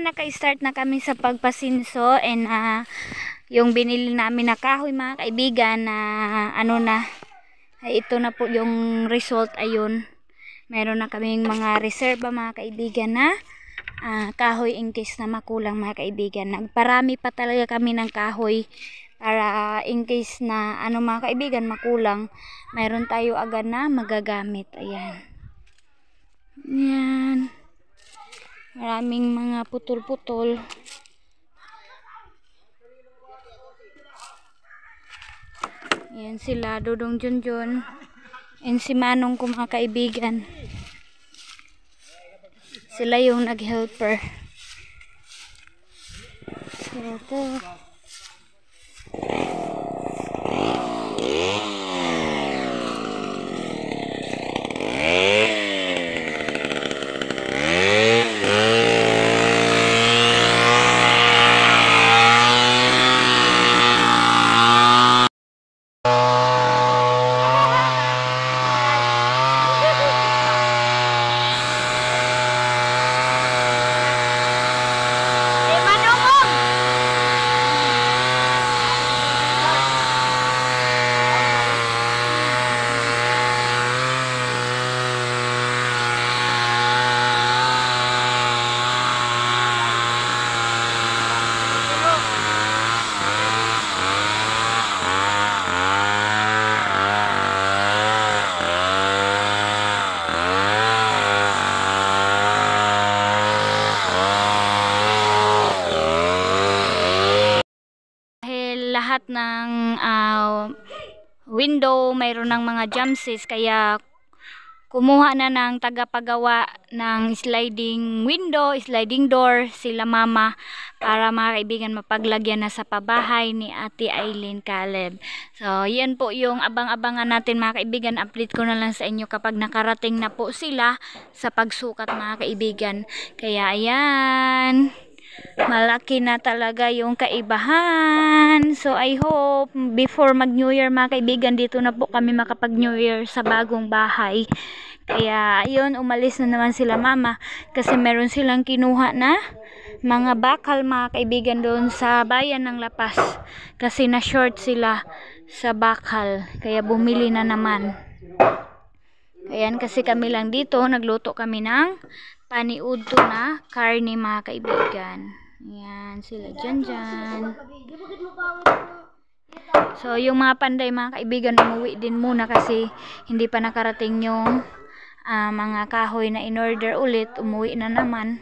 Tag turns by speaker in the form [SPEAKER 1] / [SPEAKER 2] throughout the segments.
[SPEAKER 1] naka-start na kami sa pagpasinso and yung binili namin na kahoy mga kaibigan na ay ito na po yung result. Ayun, meron na kaming mga reserva mga kaibigan na kahoy in case na makulang mga kaibigan. Nagparami pa talaga kami ng kahoy para in case na mga kaibigan makulang, mayroon tayo agad na magagamit. Ayan. Yan. Maraming mga putol-putol. Ayan sila, Dudong Junjun and si Manong ko mga kaibigan. Sila yung nag-helper. So, ito. Lahat ng window mayroon ng mga jamses, kaya kumuha na ng tagapagawa ng sliding window, sliding door sila mama, para mga kaibigan mapaglagyan na sa pabahay ni Ate Aileen Caleb. So yan po yung abang-abangan natin mga kaibigan. Update ko na lang sa inyo kapag nakarating na po sila sa pagsukat mga kaibigan. Kaya ayan, malaki na talaga yung kaibahan. So I hope before mag New Year mga kaibigan, dito na po kami makapag New Year sa bagong bahay. Kaya ayun, umalis na naman sila mama kasi meron silang kinuha na mga bakal mga kaibigan doon sa bayan ng Lapas, kasi na short sila sa bakal, kaya bumili na naman. Ayan, kasi kami lang dito, nagluto kami ng paniudto na karne mga kaibigan. Ayan sila dyan. So yung mga panday mga kaibigan, umuwi din muna kasi hindi pa nakarating yung mga kahoy na in order ulit. Umuwi na naman.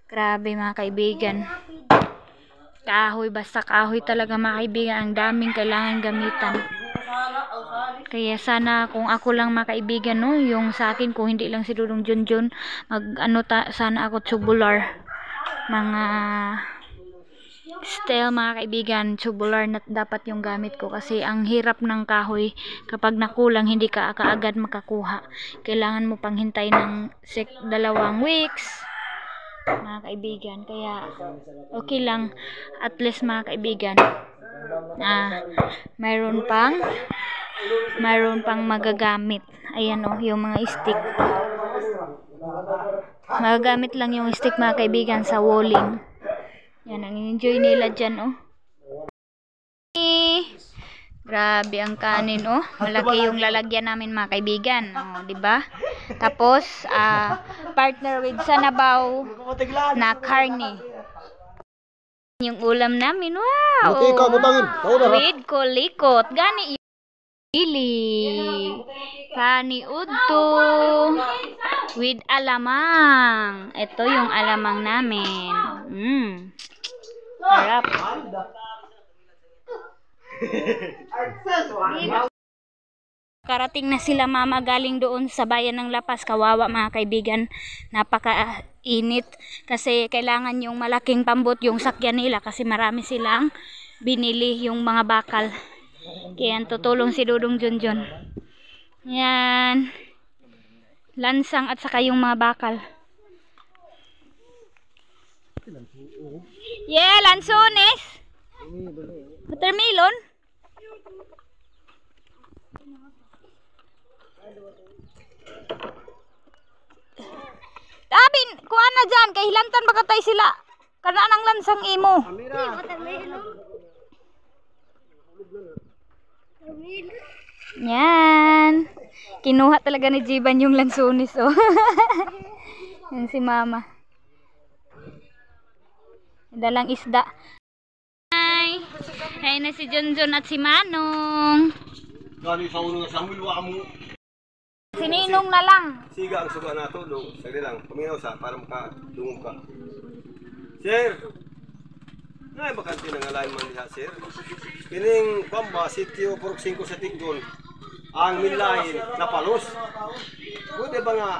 [SPEAKER 1] Grabe mga kaibigan, kahoy, basta kahoy talaga mga kaibigan, ang daming kailangan gamitan. Kaya sana kung ako lang mga kaibigan, no, yung sa akin, kung hindi lang si Dudong Junjun, sana ako tubular, mga steel mga kaibigan, tubular na dapat yung gamit ko, kasi ang hirap ng kahoy kapag nakulang, hindi ka kaagad makakuha, kailangan mo pang hintay ng 2 weeks mga kaibigan. Kaya okay lang, at least mga kaibigan, mayroon pang magagamit. Ayan yung mga stick, magagamit lang yung stick mga kaibigan sa walling. Yan, ang enjoy nila dyan grabe ang kanin malaki yung lalagyan namin mga kaibigan, diba? Tapos partner with sanabaw na karne yung ulam namin. Wow, with kulikot gani ili kani udto with alamang. Ito yung alamang namin. Sarap. Karating na sila mama galing doon sa bayan ng Lapas. Kawawa mga kaibigan, napaka-init kasi kailangan yung malaking pambot yung sakyan nila kasi marami silang binili yung mga bakal. Kaya tutulong si Dudong Junjun. Yan, lansang at saka yung mga bakal. Yeah, lansones. Watermelon. Abin, kuha na dyan, kay hilantan baka tayo sila. Kana nang lansang imo. Yan. Kinuha talaga ni Jiban yung lansunis, oh. Yan si Mama. Dalang isda. Hi. Hi na si Junjun at si Manong.
[SPEAKER 2] Gani sa ulo nga Samuel wa mo.
[SPEAKER 1] Si Ninong na lang.
[SPEAKER 2] Siga ang suga nato do. Sagli lang. Paminaw sa para makadungog ka. Sir. Nay bakante nang alay man diha, sir. Kining Bamba sitio 45 sa Tigdon. Ang milahin napalos. Buti ba nga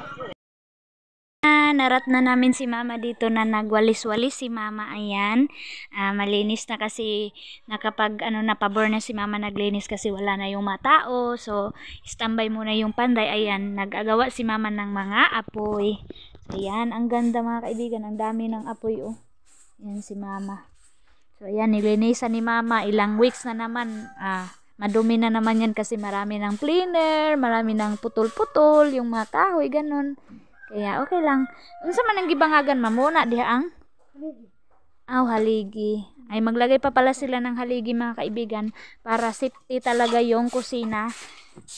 [SPEAKER 1] Narat na namin si Mama dito na nagwalis-walis si Mama, ayan. Malinis na kasi nakapag napabor na si Mama naglinis kasi wala na yung mga tao. So, standby muna yung panday. Ayan, nag-agawa si Mama ng mga apoy. Ayan, ang ganda mga kaibigan. Ang dami ng apoy, oh. Ayan si Mama. So, ayan, nilinisan ni Mama. Ilang weeks na naman. Madumi na naman yan kasi marami ng cleaner, marami ng putol-putol, yung mga kahoy, ganun. Kaya okay lang. Unsa man ang gibangagan mamuna diha ang? Haligi. Ay maglagay pa pala sila ng haligi mga kaibigan para safety talaga yung kusina,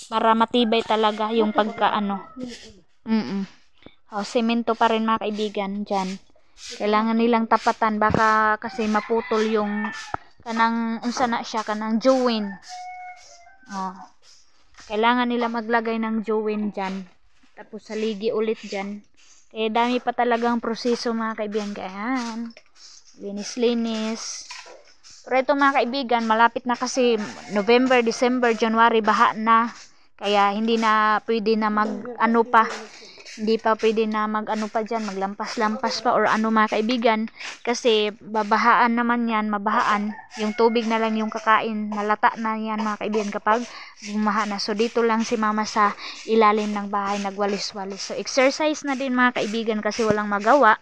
[SPEAKER 1] para matibay talaga yung pagkaano. Semento pa rin mga kaibigan diyan. Kailangan nilang tapatan baka kasi maputol yung kanang unsa na siya kanang join. Kailangan nila maglagay ng join diyan. Tapos saligi ulit dyan. Kaya dami pa talagang proseso mga kaibigan. Kaya linis-linis. Pero ito mga kaibigan, malapit na kasi November, December, January, baha na. Kaya hindi na pwede na hindi pa pwede na dyan, maglampas-lampas pa or mga kaibigan. Kasi babahaan naman yan, mabahaan. Yung tubig na lang yung kakain, malata na yan mga kaibigan kapag bumaha na. So dito lang si Mama sa ilalim ng bahay, nagwalis-walis. So exercise na din mga kaibigan kasi walang magawa.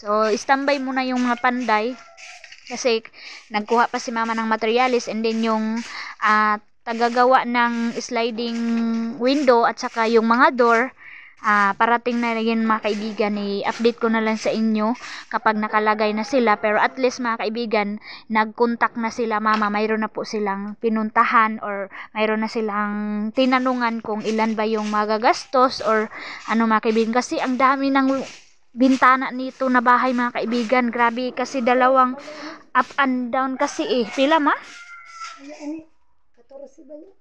[SPEAKER 1] So standby muna yung mga panday. Kasi nagkuha pa si Mama ng materialis and then yung tagagawa ng sliding window at saka yung mga door. Parating na yun mga kaibigan, i-update ko na lang sa inyo kapag nakalagay na sila, pero at least mga kaibigan, nag-contact na sila Mama, mayroon na po silang pinuntahan or mayroon na silang tinanungan kung ilan ba yung magagastos or mga kaibigan, kasi ang dami ng bintana nito na bahay mga kaibigan, grabe kasi dalawang up and down kasi pila ma? 14 ba yun?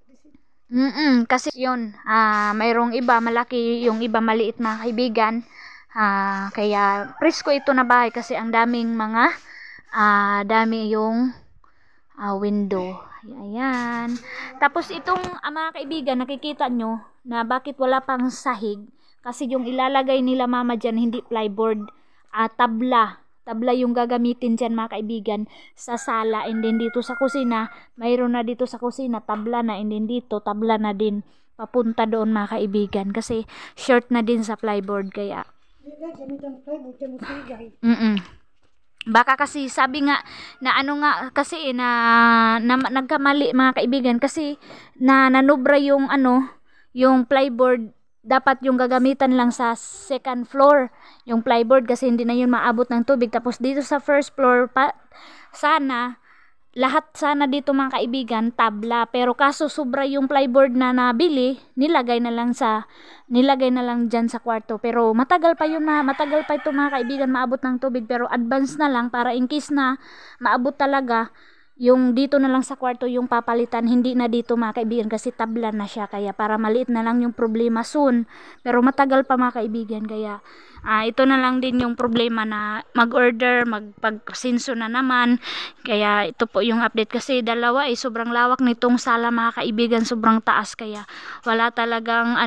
[SPEAKER 1] Kasi yun, mayroong iba malaki, yung iba maliit mga kaibigan. Kaya presko ito na bahay kasi ang daming dami yung window. Ayan. Tapos itong mga kaibigan, nakikita nyo na bakit wala pang sahig. Kasi yung ilalagay nila Mama dyan, hindi plyboard, tabla yung gagamitin dyan mga kaibigan sa sala, and then dito sa kusina mayroon na dito sa kusina tabla na, and then dito tabla na din papunta doon mga kaibigan kasi short na din sa plyboard. Kaya baka kasi sabi nga na kasi na nagkamali mga kaibigan kasi nanubra yung yung plyboard. Dapat yung gagamitan lang sa second floor yung plyboard kasi hindi na yun maabot ng tubig. Tapos dito sa first floor lahat sana dito mga kaibigan tabla, pero kaso sobra yung plyboard na nabili, nilagay na lang dyan sa kwarto. Pero matagal pa ito mga kaibigan maabot ng tubig, pero advance na lang para in case na maabot talaga, yung dito na lang sa kwarto yung papalitan, hindi na dito mga kaibigan kasi tabla na siya. Kaya para maliit na lang yung problema soon, pero matagal pa mga kaibigan. Kaya ito na lang din yung problema na mag-order, magpagsinso na naman. Kaya ito po yung update kasi dalawa sobrang lawak nitong sala mga kaibigan, sobrang taas. Kaya wala talagang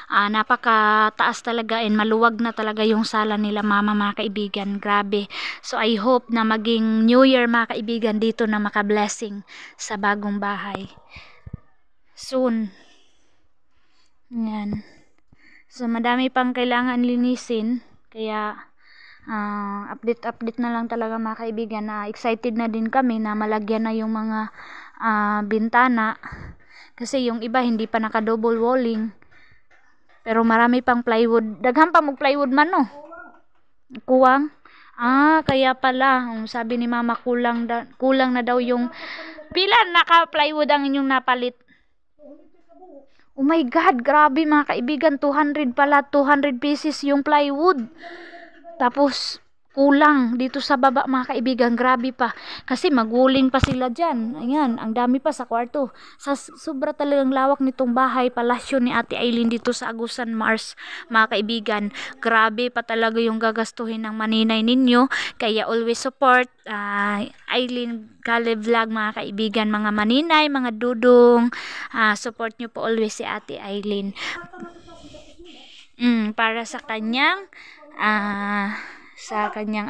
[SPEAKER 1] napakataas talaga and maluwag na talaga yung sala nila Mama mga kaibigan, grabe. So I hope na maging New Year mga kaibigan dito na maka-blessing sa bagong bahay soon. Yan. So madami pang kailangan linisin, kaya update na lang talaga mga kaibigan. Excited na din kami na malagyan na yung mga bintana kasi yung iba hindi pa naka double walling. Pero marami pang plywood. Daghan pa mong plywood man no. Kuwang. Kaya pala, sabi ni mama kulang na daw yung pila naka-plywood ang inyong napalit. Oh my God, grabe mga kaibigan, 200 pala, 200 pieces yung plywood. Tapos kulang dito sa baba mga kaibigan, grabe pa. Kasi maguling pa sila dyan. Ayan, ang dami pa sa kwarto. Sobra talagang lawak nitong bahay, palasyo ni Ate Aileen dito sa Agusan Mars mga kaibigan. Grabe pa talaga yung gagastuhin ng maninay ninyo. Kaya always support Aileen Kale Vlog mga kaibigan, mga maninay, mga dudong. Support nyo po always si Ate Aileen. Para sa kanyang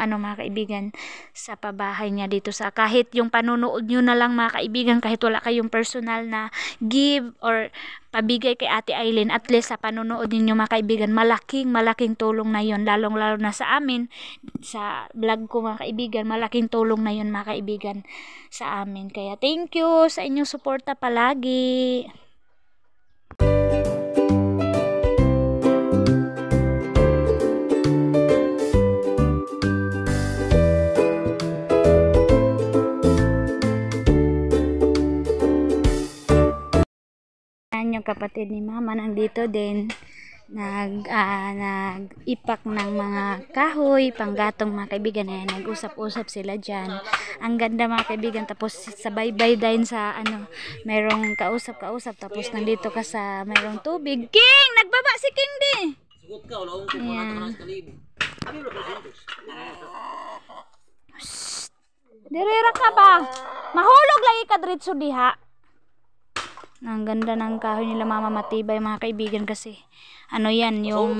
[SPEAKER 1] mga kaibigan, sa pabahay niya dito sa, kahit yung panunood nyo na lang mga kaibigan, kahit wala kayong personal na give or pabigay kay Ate Aileen, at least sa panunood ninyo mga kaibigan, malaking tulong na yon, lalong na sa amin, sa vlog ko mga kaibigan, malaking tulong na yon mga kaibigan sa amin. Kaya thank you sa inyong suporta palagi. Yung kapatid ni mama nandito din, nag-ipak ng mga kahoy panggatong mga kaibigan. Ayan, nag-usap-usap sila dyan. Ang ganda mga kaibigan. Tapos sabay-bay din sa merong kausap-kausap. Tapos nandito ka sa merong tubig. King! Nagbaba si King di! Ayan. Dirira ka ba? Mahulog lagi ka diretso diha. Ang ganda ng kahoy nila mama, matibay mga kaibigan, kasi yan yung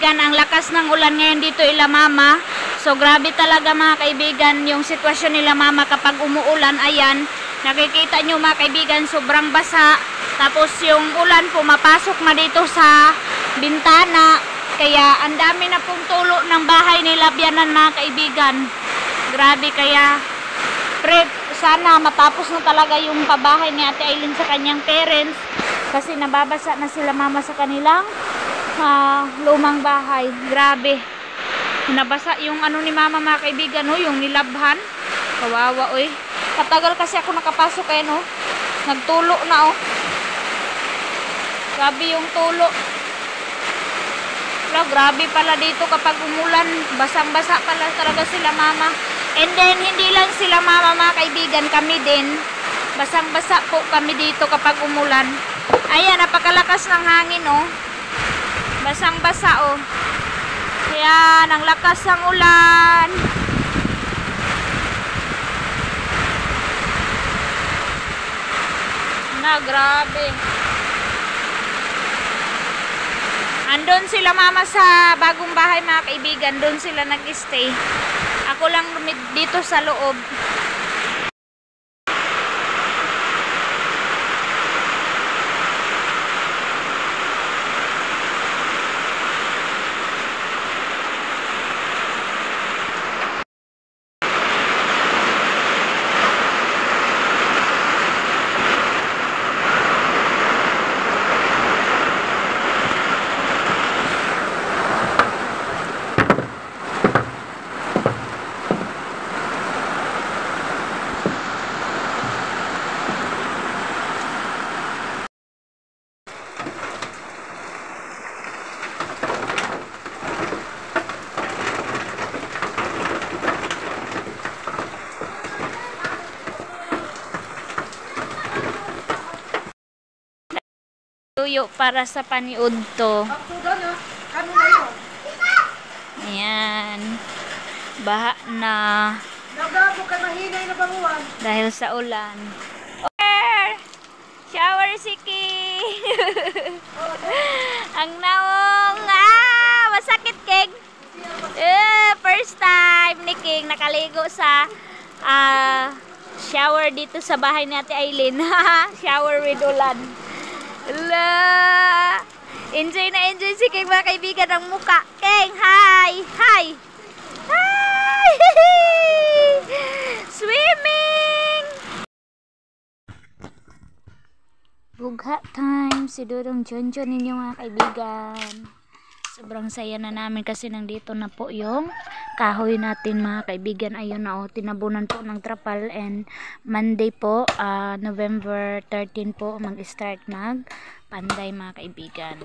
[SPEAKER 1] ang lakas ng ulan ngayon dito ila mama. So grabe talaga mga kaibigan yung sitwasyon nila mama kapag umuulan. Ayan, nakikita nyo mga kaibigan, sobrang basa. Tapos yung ulan pumapasok na dito sa bintana. Kaya ang dami na pong tulo ng bahay nila biyanan mga kaibigan. Grabe, kaya sana matapos na talaga yung pabahay ni Ate Aileen sa kanyang parents, kasi nababasa na sila mama sa kanilang lumang bahay. Grabe, nabasa yung ni mama mga kaibigan, yung nilabhan. Kawawa oy. Katagal kasi ako nakapasok nagtulo na Grabe yung tulo. Grabe pala dito kapag umulan, basang-basa pala talaga sila mama. And then, hindi lang sila mama mga kaibigan, kami din. Basang-basa po kami dito kapag umulan. Ayan, napakalakas ng hangin, Basang-basa, Ayan, ang lakas ng ulan. Grabe. Andun sila mama sa bagong bahay mga kaibigan. Doon sila nag-stay. Ako lang dito sa loob. Tuyo para sa paniud to. Ayan. Baha na. Dahil sa ulan. Shower si King. Ang naong. Masakit, King. First time ni King nakaligo sa shower dito sa bahay ni Ate Aileen. Shower with ulan. Enjoy na enjoy si King mga kaibigan ng muka. King, hi! Hi! Hi! Swimming! Bugha time. Si Dudong Jonjon ninyo mga kaibigan. Sobrang saya na namin kasi nandito na po yung kahoy natin mga kaibigan. Ayun na tinabunan po ng trapal, and Monday po, November 13 po mag-start mag panday mga kaibigan.